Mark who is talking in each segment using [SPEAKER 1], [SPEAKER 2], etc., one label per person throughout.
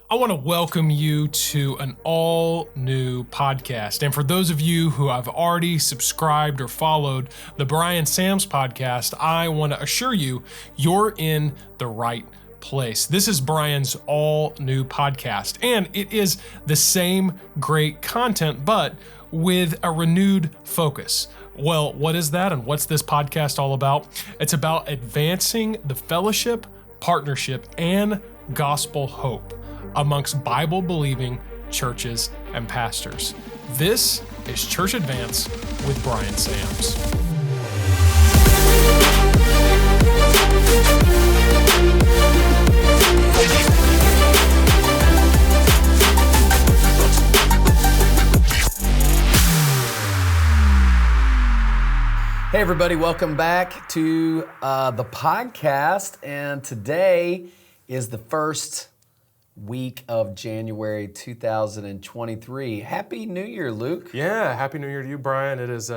[SPEAKER 1] I want to welcome you to an all-new podcast. And for those of you who have already subscribed or followed the Bryan Samms podcast, I want to assure you, you're in the right place. This is Bryan's all-new podcast, and it is the same great content, but with a renewed focus. Well, what is that, and what's this podcast all about? It's about advancing the fellowship, partnership, and gospel hope amongst Bible-believing churches and pastors. This is Church Advance with Bryan Samms.
[SPEAKER 2] Hey everybody, welcome back to the podcast, and today is the first week of January 2023. Happy New Year, Luke.
[SPEAKER 1] Yeah, Happy New Year to you, Bryan. It's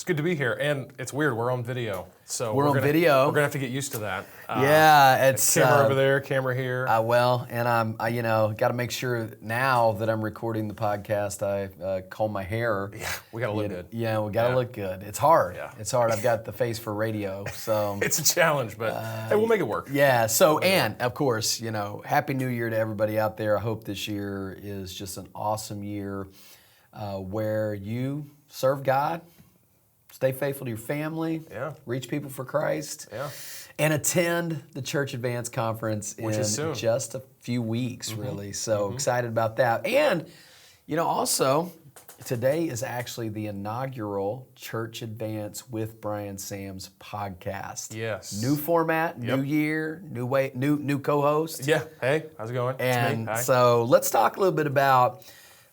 [SPEAKER 1] good to be here, and it's weird, we're on video. So
[SPEAKER 2] we're on video.
[SPEAKER 1] We're gonna have to get used to that.
[SPEAKER 2] Yeah, it's
[SPEAKER 1] camera over there, camera here.
[SPEAKER 2] And I got to make sure now that I'm recording the podcast, I comb my hair.
[SPEAKER 1] Yeah, we gotta look good.
[SPEAKER 2] Yeah, we gotta look good. It's hard.
[SPEAKER 1] Yeah.
[SPEAKER 2] It's hard. I've got the face for radio, so
[SPEAKER 1] it's a challenge, but hey, we'll make it work.
[SPEAKER 2] Yeah. So, and of course, Happy New Year to everybody out there. I hope this year is just an awesome year where you serve God, stay faithful to your family, reach people for Christ, and attend the Church Advance Conference in just a few weeks, really. So excited about that. And, also, today is actually the inaugural Church Advance with Bryan Samms podcast.
[SPEAKER 1] Yes.
[SPEAKER 2] New format, new year, new way, new co-host.
[SPEAKER 1] Yeah. Hey, how's it going?
[SPEAKER 2] And so let's talk a little bit about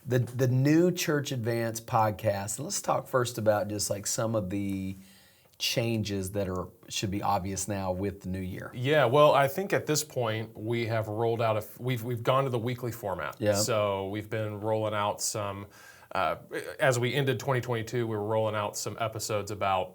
[SPEAKER 2] the new Church Advance podcast. And let's talk first about just like some of the changes that should be obvious now with the new year.
[SPEAKER 1] Yeah, well, I think at this point we have rolled out we've gone to the weekly format.
[SPEAKER 2] Yeah.
[SPEAKER 1] So we've been rolling out some as we ended 2022, we were rolling out some episodes from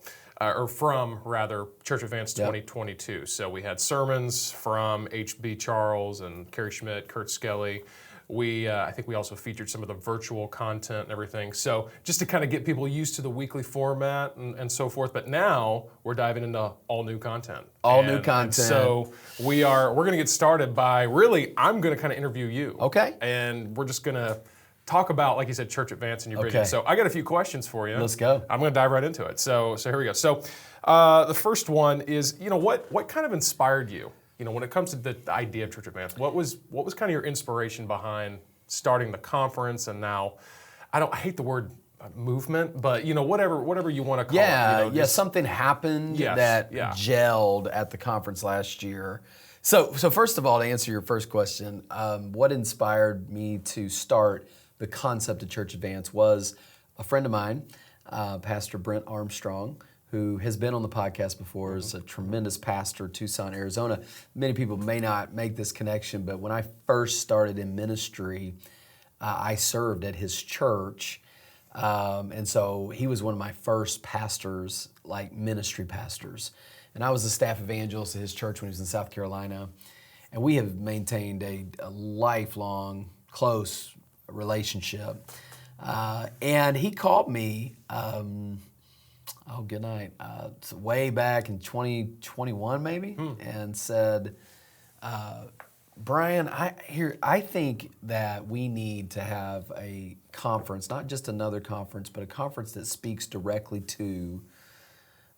[SPEAKER 1] Church Advance 2022. So we had sermons from H.B. Charles and Kerry Schmidt, Kurt Skelly. I think we also featured some of the virtual content and everything. So just to kind of get people used to the weekly format and so forth. But now we're diving into all new content.
[SPEAKER 2] New content.
[SPEAKER 1] And so we're going to get started by I'm going to kind of interview you.
[SPEAKER 2] Okay.
[SPEAKER 1] And we're just going to talk about, like you said, Church Advance and your vision. So I got a few questions for you.
[SPEAKER 2] Let's go.
[SPEAKER 1] I'm going to dive right into it. So here we go. So the first one is, what kind of inspired you? When it comes to the idea of Church Advance, what was kind of your inspiration behind starting the conference? And now, I hate the word movement, but whatever you want to call it.
[SPEAKER 2] Something happened that gelled at the conference last year. So first of all, to answer your first question, what inspired me to start the concept of Church Advance was a friend of mine, Pastor Brent Armstrong, who has been on the podcast before, is a tremendous pastor, Tucson, Arizona. Many people may not make this connection, but when I first started in ministry, I served at his church. And so he was one of my first pastors, like ministry pastors. And I was the staff evangelist at his church when he was in South Carolina. And we have maintained a lifelong, close relationship. And he called me, good night. Way back in 2021, maybe, and said, Bryan, I think that we need to have a conference, not just another conference, but a conference that speaks directly to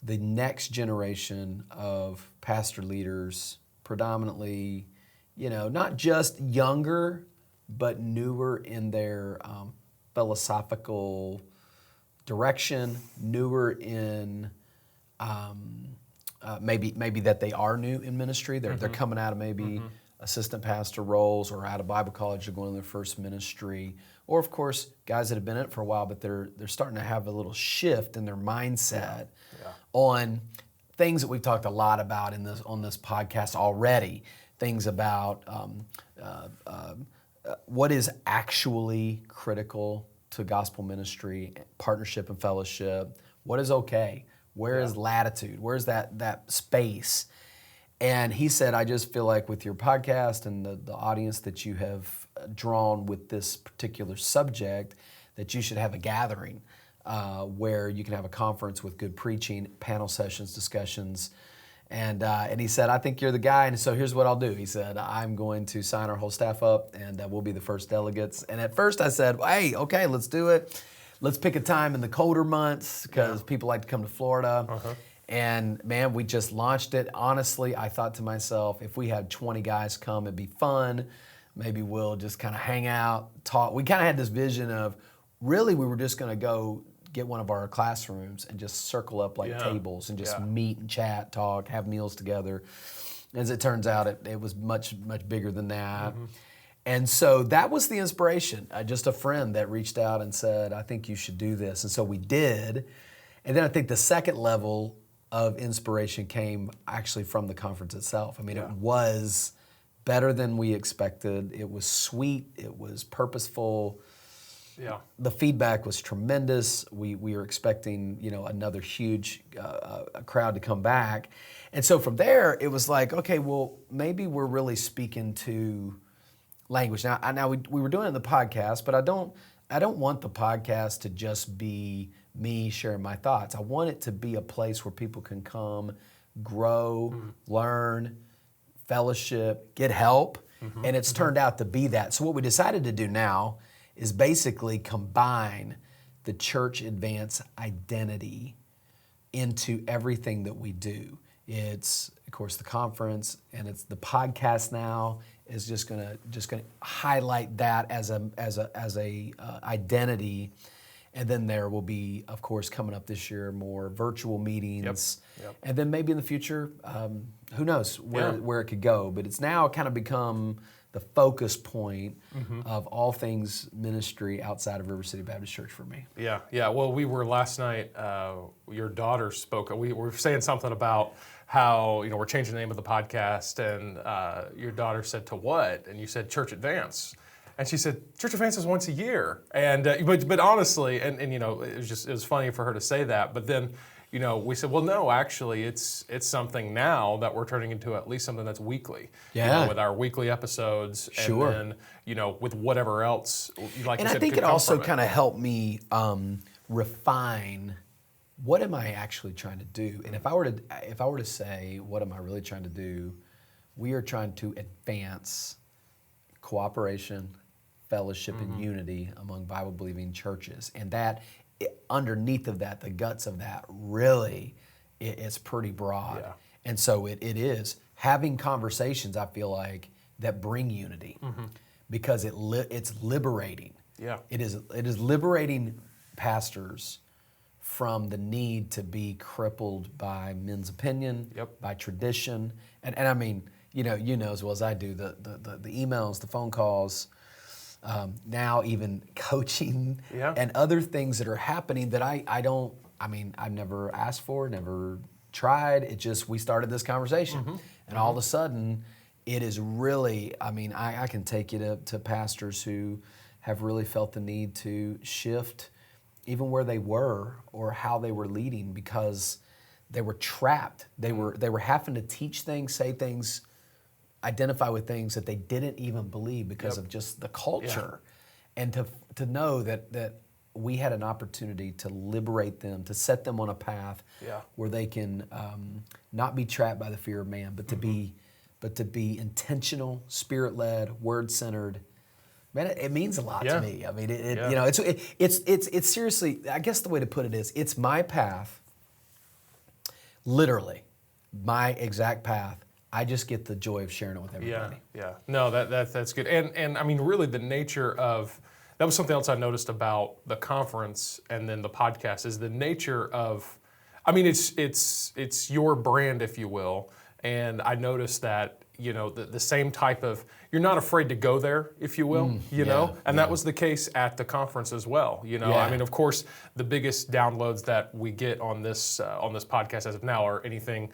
[SPEAKER 2] the next generation of pastor leaders, predominantly, not just younger, but newer in their philosophical direction, newer in maybe that they are new in ministry. They're coming out of maybe assistant pastor roles or out of Bible college, they're going to their first ministry. Or of course, guys that have been in it for a while, but they're starting to have a little shift in their mindset on things that we've talked a lot about on this podcast already. Things about what is actually critical to gospel ministry, partnership and fellowship. What is okay? Where is latitude? Where's that space? And he said, I just feel like with your podcast and the audience that you have drawn with this particular subject, that you should have a gathering where you can have a conference with good preaching, panel sessions, discussions. And he said, I think you're the guy, and so here's what I'll do. He said, I'm going to sign our whole staff up, and we'll be the first delegates. And at first I said, hey, okay, let's do it. Let's pick a time in the colder months because people like to come to Florida. And man, we just launched it. Honestly, I thought to myself, if we had 20 guys come, it'd be fun. Maybe we'll just kind of hang out, talk. We kind of had this vision of really we were just going to go get one of our classrooms and just circle up like tables and just meet and chat, talk, have meals together. As it turns out, it was much, much bigger than that. And so that was the inspiration. Just a friend that reached out and said, I think you should do this. And so we did. And then I think the second level of inspiration came actually from the conference itself. I mean, it was better than we expected. It was sweet. It was purposeful. Yeah. The feedback was tremendous. We were expecting, another huge crowd to come back. And so from there, it was like, okay, well, maybe we're really speaking to language. Now we were doing it in the podcast, but I don't want the podcast to just be me sharing my thoughts. I want it to be a place where people can come, grow, learn, fellowship, get help, and it's turned out to be that. So what we decided to do now is basically combine the Church Advance identity into everything that we do. It's, of course, the conference, and it's the podcast now is just gonna highlight that as a identity. And then there will be, of course, coming up this year, more virtual meetings. Yep. And then maybe in the future, who knows where it could go. But it's now kind of become the focus point of all things ministry outside of River City Baptist Church for me.
[SPEAKER 1] Yeah. Well, we were last night, your daughter spoke. We were saying something about how, we're changing the name of the podcast, and your daughter said, to what? And you said, Church Advance. And she said, Church Advance is once a year. And but honestly, and it was funny for her to say that. But then, we said, well, no, actually, it's something now that we're turning into at least something that's weekly.
[SPEAKER 2] Yeah.
[SPEAKER 1] With our weekly episodes.
[SPEAKER 2] Sure.
[SPEAKER 1] And then, with whatever else, like
[SPEAKER 2] and
[SPEAKER 1] you said,
[SPEAKER 2] I think it also kind of helped me refine what am I actually trying to do. And if I were to say, what am I really trying to do? We are trying to advance cooperation, fellowship, and unity among Bible-believing churches. And that, underneath of that, the guts of that, really, it's pretty broad. Yeah. And so it is having conversations, I feel like, that bring unity because it's liberating. Yeah. It is liberating pastors from the need to be crippled by men's opinion, by tradition. And I mean, you know as well as I do, the emails, the phone calls, now even coaching and other things that are happening that I've never asked for, never tried. It just, we started this conversation. And all of a sudden, it is really, I can take you to pastors who have really felt the need to shift even where they were or how they were leading because they were trapped. They were having to teach things, say things, identify with things that they didn't even believe because of just the culture. And to know that we had an opportunity to liberate them, to set them on a path where they can not be trapped by the fear of man, but to be intentional, spirit-led, word-centered. Man, it means a lot to me. I mean, it's seriously, I guess the way to put it is, it's my path, literally, my exact path. I just get the joy of sharing it with everybody. Yeah. No, that's good. And I mean, really, the nature of that was something else I noticed about the conference and then the podcast is the nature of. I mean, it's your brand, if you will, and I noticed that the same type of. You're not afraid to go there, if you will, and that was the case at the conference as well. I mean, of course, the biggest downloads that we get on this podcast as of now are anything.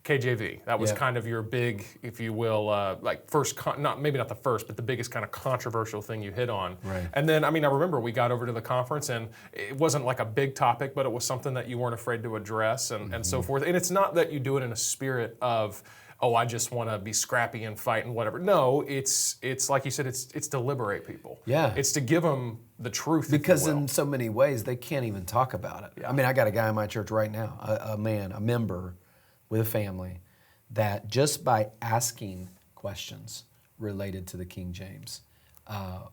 [SPEAKER 2] KJV. That was kind of your big, if you will, maybe not the first, but the biggest kind of controversial thing you hit on. Right.
[SPEAKER 1] And then, I remember we got over to the conference and it wasn't like a big topic, but it was something that you weren't afraid to address and so forth. And it's not that you do it in a spirit of, oh, I just want to be scrappy and fight and whatever. No, it's like you said, it's to liberate people.
[SPEAKER 2] Yeah.
[SPEAKER 1] It's to give them the truth.
[SPEAKER 2] Because in so many ways, they can't even talk about it. Yeah. I mean, I got a guy in my church right now, a member with a family, that just by asking questions related to the King James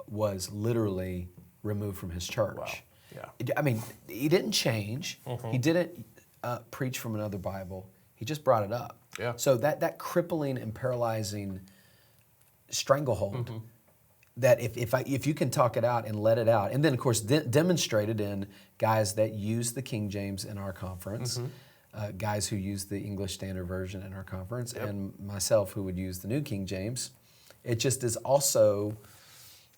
[SPEAKER 2] was literally removed from his church.
[SPEAKER 1] Wow. Yeah.
[SPEAKER 2] I mean, he didn't change. He didn't preach from another Bible. He just brought it up.
[SPEAKER 1] Yeah.
[SPEAKER 2] So that crippling and paralyzing stranglehold, that if you can talk it out and let it out, and then of course demonstrated in guys that use the King James in our conference, guys who use the English Standard Version in our conference, and myself who would use the New King James, it just is also.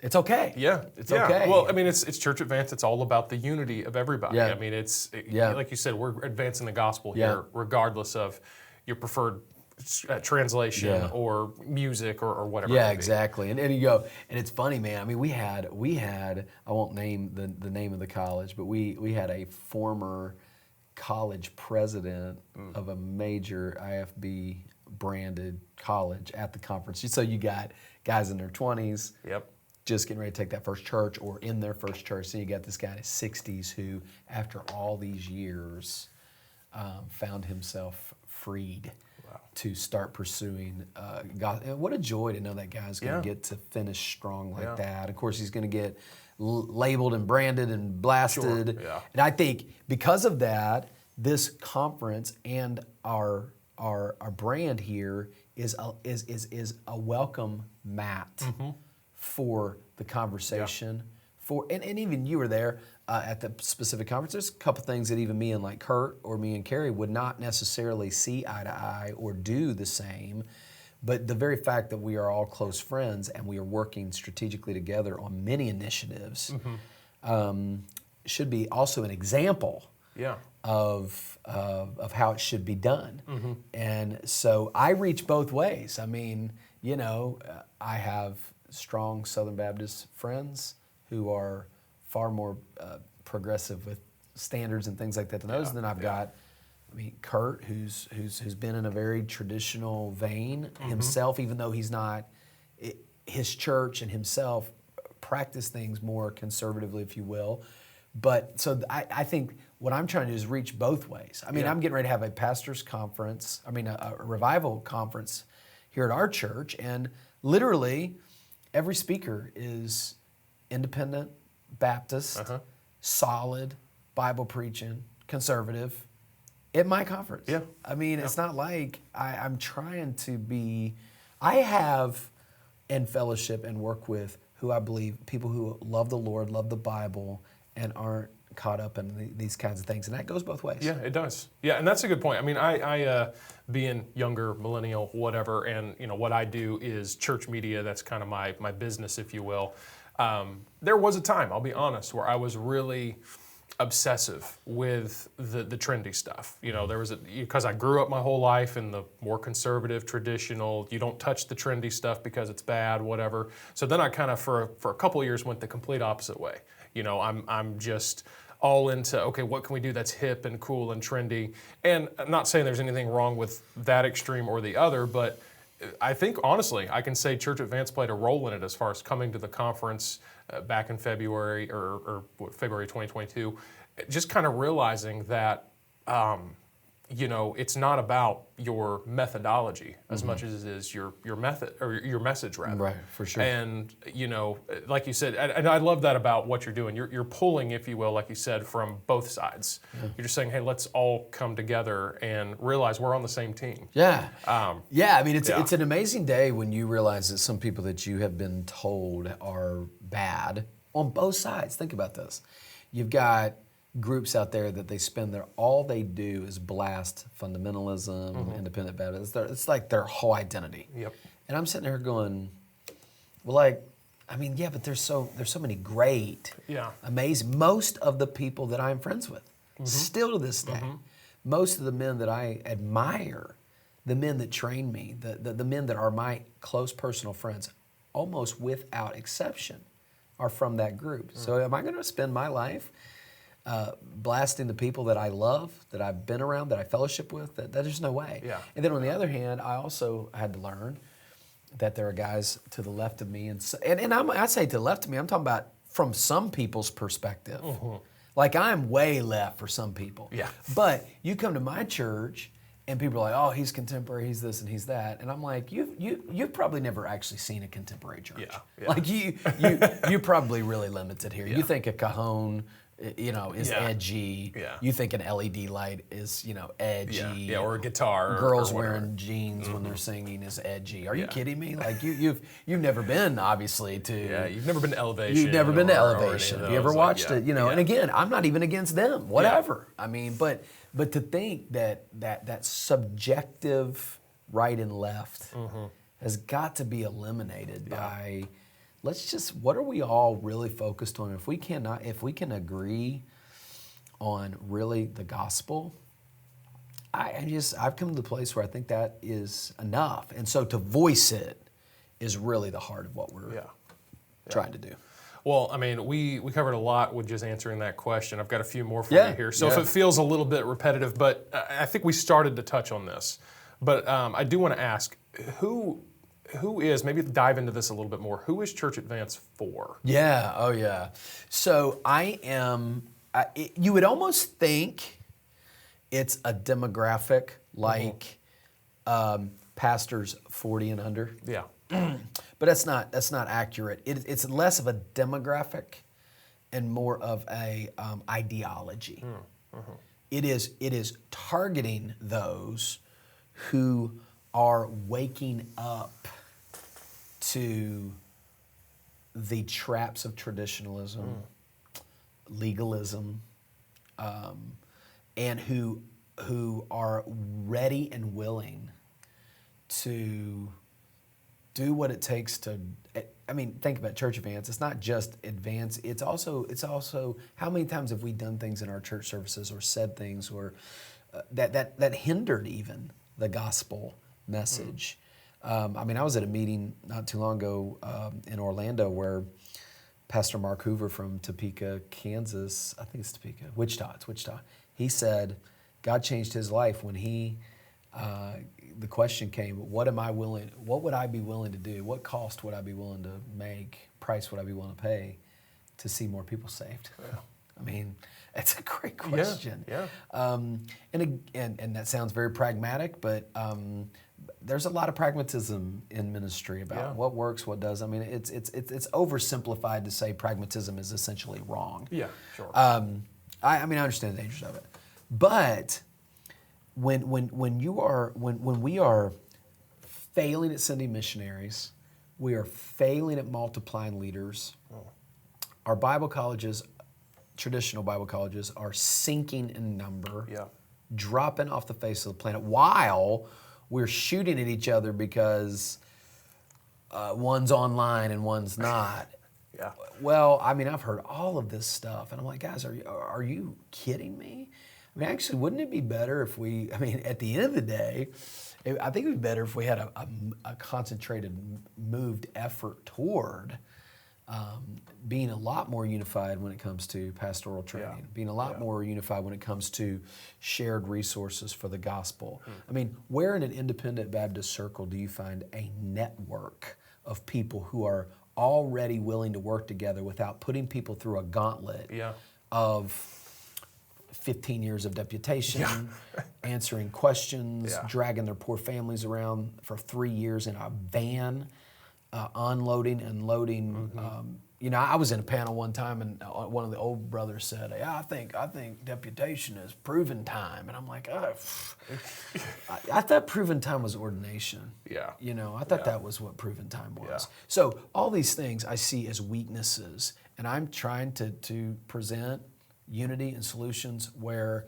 [SPEAKER 2] It's okay.
[SPEAKER 1] Yeah,
[SPEAKER 2] it's okay.
[SPEAKER 1] Well, I mean, it's Church Advance. It's all about the unity of everybody.
[SPEAKER 2] Yeah.
[SPEAKER 1] I mean,
[SPEAKER 2] Yeah.
[SPEAKER 1] like you said, we're advancing the gospel here,
[SPEAKER 2] Yeah.
[SPEAKER 1] regardless of your preferred translation or music or whatever.
[SPEAKER 2] Yeah, exactly. And you go, and it's funny, man. I mean, we had. I won't name the name of the college, but we had a former college president of a major IFB branded college at the conference. So you got guys in their 20s.
[SPEAKER 1] Yep.
[SPEAKER 2] Just getting ready to take that first church or in their first church. So you got this guy in his 60s who, after all these years, found himself freed to start pursuing God. And what a joy to know that guy's going to get to finish strong like that. Of course, he's going to get labeled and branded and blasted.
[SPEAKER 1] Sure. Yeah.
[SPEAKER 2] And I think because of that, this conference and our brand here is a welcome mat for the conversation. And even you were there at the specific conference. There's a couple things that even me and like Kurt or me and Carrie would not necessarily see eye to eye or do the same. But the very fact that we are all close friends and we are working strategically together on many initiatives should be also an example of how it should be done. And so I reach both ways. I mean, I have strong Southern Baptist friends who are far more progressive with standards and things like that than those. And then I've got, Kurt, who's been in a very traditional vein himself, even though he's not. His church and himself practice things more conservatively, if you will. But so I think what I'm trying to do is reach both ways. I mean, I'm getting ready to have a pastor's conference. A revival conference here at our church, and literally every speaker is independent, Baptist, solid, Bible preaching, conservative at my conference.
[SPEAKER 1] Yeah.
[SPEAKER 2] It's not like I'm trying to be. I have in fellowship and work with who I believe people who love the Lord, love the Bible, and aren't caught up in these kinds of things, and that goes both ways.
[SPEAKER 1] Yeah, it does. Yeah, and that's a good point. I being younger, millennial, whatever, and what I do is church media. That's kind of my business, if you will. There was a time, I'll be honest, where I was really obsessive with the trendy stuff. There was because I grew up my whole life in the more conservative, traditional, you don't touch the trendy stuff because it's bad, whatever. So then I kind of, for a couple of years, went the complete opposite way. I'm just all into, okay, what can we do that's hip and cool and trendy? And I'm not saying there's anything wrong with that extreme or the other, but I think, honestly, I can say Church Advance played a role in it as far as coming to the conference back in February or February 2022, just kind of realizing that, it's not about your methodology as much as it is your method or your message, rather.
[SPEAKER 2] Right, for sure.
[SPEAKER 1] And, like you said, and I love that about what you're doing. You're pulling, if you will, like you said, from both sides. You're just saying, hey, let's all come together and realize we're on the same team.
[SPEAKER 2] Yeah. It's an amazing day when you realize that some people that you have been told are bad on both sides. Think about this. You've got groups out there that they spend all they do is blast fundamentalism, independent Baptist. It's like their whole identity.
[SPEAKER 1] Yep.
[SPEAKER 2] And I'm sitting there going, but there's so many great, amazing. Most of the people that I'm friends with, still to this day, most of the men that I admire, the men that train me, the men that are my close personal friends, almost without exception, are from that group. So am I going to spend my life blasting the people that I love, that I've been around, that I fellowship with, that there's no way.
[SPEAKER 1] Yeah.
[SPEAKER 2] And then on the other hand, I also had to learn that there are guys to the left of me, and I say to the left of me, I'm talking about from some people's perspective. Like I'm way left for some people.
[SPEAKER 1] Yeah.
[SPEAKER 2] But you come to my church and people are like, oh, he's contemporary, he's this and he's that. And I'm like, you've probably never actually seen a contemporary church.
[SPEAKER 1] Yeah.
[SPEAKER 2] Like you're probably really limited here. You think a cajon, is edgy.
[SPEAKER 1] Yeah.
[SPEAKER 2] You think an LED light is, edgy.
[SPEAKER 1] Yeah, or a guitar.
[SPEAKER 2] Girls
[SPEAKER 1] or
[SPEAKER 2] wearing jeans when they're singing is edgy. Are you kidding me? Like you've never been obviously to.
[SPEAKER 1] Yeah, you've never been to Elevation.
[SPEAKER 2] You've never been to Elevation. Have you ever watched it?
[SPEAKER 1] Yeah.
[SPEAKER 2] And again, I'm not even against them. Whatever. I mean, but to think that subjective right and left has got to be eliminated by. What are we all really focused on? If we can agree on really the gospel, I've come to the place where I think that is enough. And so to voice it is really the heart of what we're trying to do.
[SPEAKER 1] Well, I mean, we covered a lot with just answering that question. I've got a few more for you here. So if it feels a little bit repetitive, but I think we started to touch on this. But I do want to ask, who is, maybe dive into this a little bit more, who is Church Advance for?
[SPEAKER 2] Yeah, oh yeah. So you would almost think it's a demographic like pastors 40 and under.
[SPEAKER 1] Yeah.
[SPEAKER 2] But that's not accurate. It's less of a demographic and more of a ideology. It is targeting those who are waking up to the traps of traditionalism, legalism, and who are ready and willing to do what it takes to. I mean, think about Church Advance. It's not just advance. It's also how many times have we done things in our church services or said things or that hindered even the gospel message. I was at a meeting not too long ago in Orlando where Pastor Mark Hoover from Topeka, Kansas, I think it's Topeka, it's Wichita. He said God changed his life when the question came, what would I be willing to do? What cost would I be willing to make? Price would I be willing to pay to see more people saved? Yeah. I mean, it's a great question.
[SPEAKER 1] Yeah.
[SPEAKER 2] And that sounds very pragmatic, but there's a lot of pragmatism in ministry about what works, what does. I mean, it's oversimplified to say pragmatism is essentially wrong.
[SPEAKER 1] Yeah, sure.
[SPEAKER 2] I understand the dangers of it, but when we are failing at sending missionaries, we are failing at multiplying leaders. Our Bible colleges, traditional Bible colleges, are sinking in number, dropping off the face of the planet, while we're shooting at each other because one's online and one's not.
[SPEAKER 1] Yeah.
[SPEAKER 2] Well, I've heard all of this stuff, and I'm like, guys, are you kidding me? Actually, wouldn't it be better if at the end of the day, I think it would be better if we had a concentrated, moved effort toward being a lot more unified when it comes to pastoral training, being a lot more unified when it comes to shared resources for the gospel. Where in an independent Baptist circle do you find a network of people who are already willing to work together without putting people through a gauntlet of 15 years of deputation, answering questions, dragging their poor families around for 3 years in a van, unloading and loading. I was in a panel one time, and one of the old brothers said, "I think deputation is proven time," and I'm like, I thought proven time was ordination.
[SPEAKER 1] Yeah.
[SPEAKER 2] I thought that was what proven time was. Yeah. So all these things I see as weaknesses, and I'm trying to present unity and solutions where,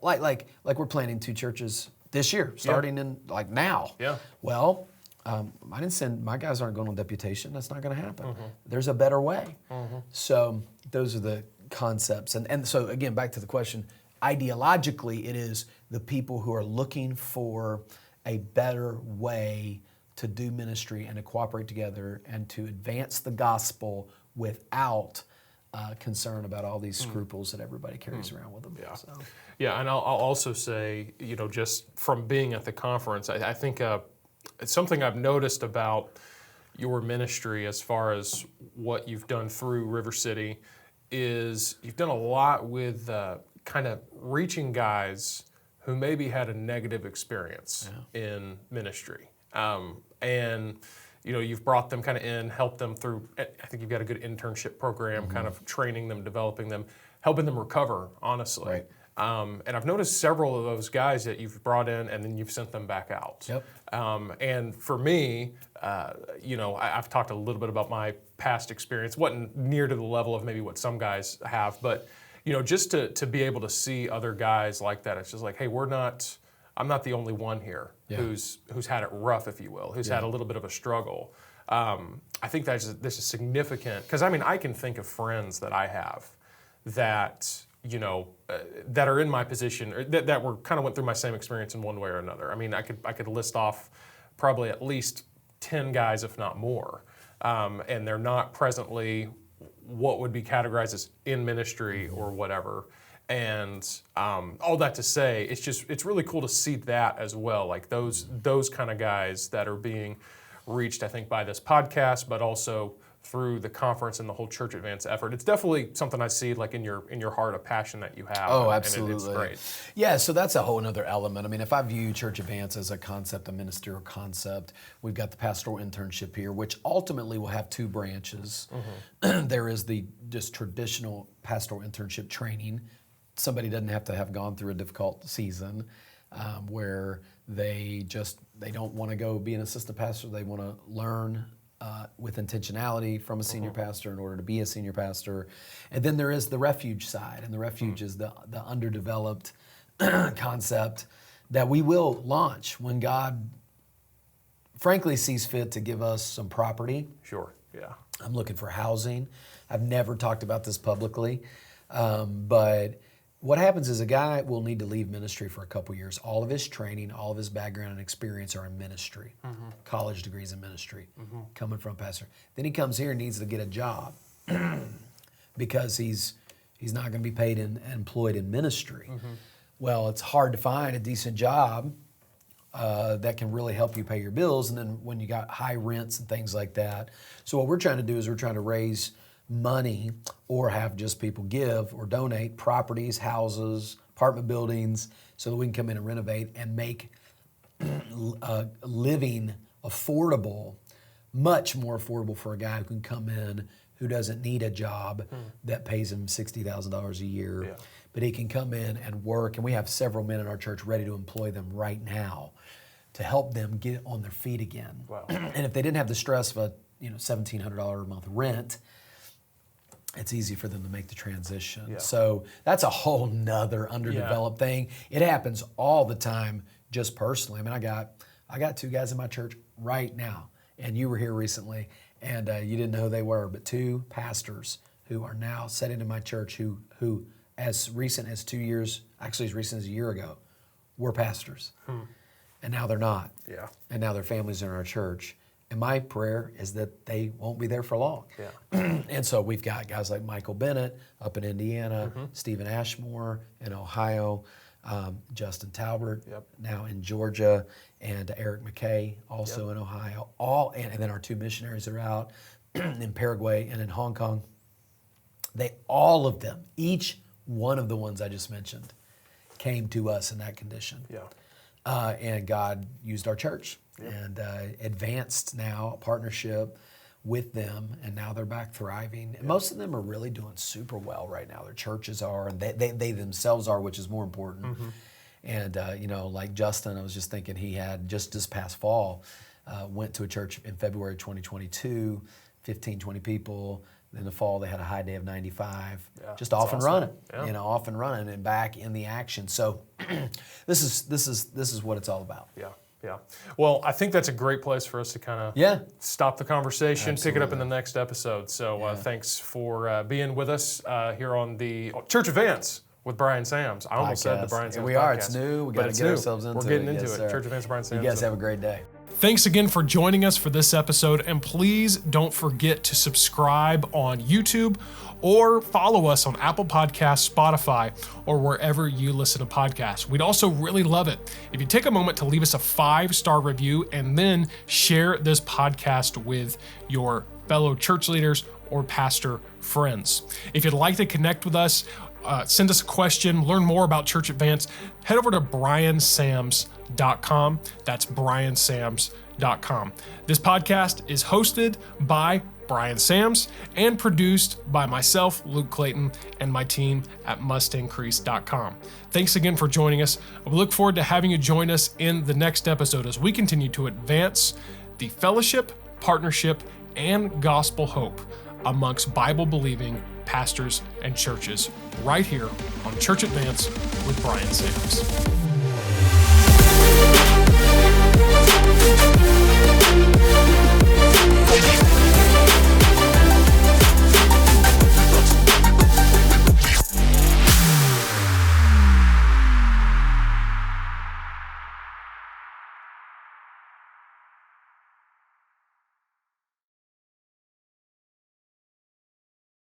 [SPEAKER 2] like we're planning 2 churches this year, starting in now. Yeah. Well, I didn't send, my guys aren't going on deputation. That's not going to happen. There's a better way. So those are the concepts. And so again, back to the question, ideologically, it is the people who are looking for a better way to do ministry and to cooperate together and to advance the gospel without concern about all these scruples that everybody carries around with them.
[SPEAKER 1] Yeah.
[SPEAKER 2] So.
[SPEAKER 1] Yeah, and I'll also say, just from being at the conference, I think it's something I've noticed about your ministry as far as what you've done through River City is you've done a lot with kind of reaching guys who maybe had a negative experience in ministry. And you've brought them kind of in, helped them through, I think you've got a good internship program, kind of training them, developing them, helping them recover, honestly. Right. And I've noticed several of those guys that you've brought in and then you've sent them back out. Yep. And for me, I've talked a little bit about my past experience. Wasn't near to the level of maybe what some guys have, but just to be able to see other guys like that, it's just like, hey, I'm not the only one here who's had it rough, if you will, who's had a little bit of a struggle. I think this is significant because I can think of friends that I have that that are in my position or that were kind of went through my same experience in one way or another. I could list off probably at least 10 guys, if not more, and they're not presently what would be categorized as in ministry or whatever. And all that to say, it's really cool to see that as well, like those kind of guys that are being reached, I think, by this podcast, but also through the conference and the whole Church Advance effort. It's definitely something I see like in your heart, a passion that you have.
[SPEAKER 2] Oh, absolutely.
[SPEAKER 1] And it's great.
[SPEAKER 2] Yeah, so that's a whole other element. If I view Church Advance as a concept, a ministerial concept, we've got the pastoral internship here, which ultimately will have two branches. There is the just traditional pastoral internship training. Somebody doesn't have to have gone through a difficult season where they don't want to go be an assistant pastor. They want to learn with intentionality from a senior pastor in order to be a senior pastor. And then there is the refuge side, and the refuge is the underdeveloped concept that we will launch when God frankly sees fit to give us some property.
[SPEAKER 1] Sure, yeah.
[SPEAKER 2] I'm looking for housing. I've never talked about this publicly, but what happens is a guy will need to leave ministry for a couple years. All of his training, all of his background and experience are in ministry, college degrees in ministry, coming from a pastor. Then he comes here and needs to get a job because he's not going to be paid and employed in ministry. Well, it's hard to find a decent job that can really help you pay your bills, and then when you got high rents and things like that. So what we're trying to do is we're trying to raise money or have just people give or donate properties, houses, apartment buildings, so that we can come in and renovate and make living affordable, much more affordable for a guy who can come in who doesn't need a job that pays him $60,000 a year, but he can come in and work. And we have several men in our church ready to employ them right now to help them get on their feet again. Wow. And if they didn't have the stress of a $1,700 a month rent, it's easy for them to make the transition. Yeah. So that's a whole nother underdeveloped thing. It happens all the time, just personally. I got two guys in my church right now, and you were here recently, and you didn't know who they were, but two pastors who are now sitting in my church who as recent as 2 years, actually as recent as a year ago, were pastors. And now they're not. Yeah. And now their families are in our church. And my prayer is that they won't be there for long. Yeah. And so we've got guys like Michael Bennett up in Indiana, Stephen Ashmore in Ohio, Justin Talbert now in Georgia, and Eric McKay also in Ohio. And then our two missionaries are out in Paraguay and in Hong Kong. All of them, each one of the ones I just mentioned, came to us in that condition. Yeah. And God used our church. And advanced now a partnership with them, and now they're back thriving. And most of them are really doing super well right now. Their churches are, and they themselves are, which is more important. And like Justin, I was just thinking he had just this past fall, went to a church in February 2022, 15, 20 people. In the fall, they had a high day of 95, just off and running, off and running and back in the action. So this is what it's all about. Yeah. Yeah. Well, I think that's a great place for us to kind of stop the conversation, pick it up in the next episode. So thanks for being with us here on the Church Advance with Bryan Samms. I almost said the Bryan Samms podcast. We are. It's new. We got to get ourselves into it.
[SPEAKER 1] We're getting into it. Church Advance with Bryan Samms.
[SPEAKER 2] You guys have a great day.
[SPEAKER 1] Thanks again for joining us for this episode, and please don't forget to subscribe on YouTube or follow us on Apple Podcasts, Spotify, or wherever you listen to podcasts. We'd also really love it if you take a moment to leave us a 5-star review and then share this podcast with your fellow church leaders or pastor friends. If you'd like to connect with us, send us a question, learn more about Church Advance, head over to bryansamms.com. That's bryansamms.com. This podcast is hosted by Bryan Samms and produced by myself, Luke Clayton, and my team at mustangcrease.com. Thanks again for joining us. We look forward to having you join us in the next episode as we continue to advance the fellowship, partnership, and gospel hope amongst Bible-believing pastors and churches right here on Church Advance with Bryan Samms.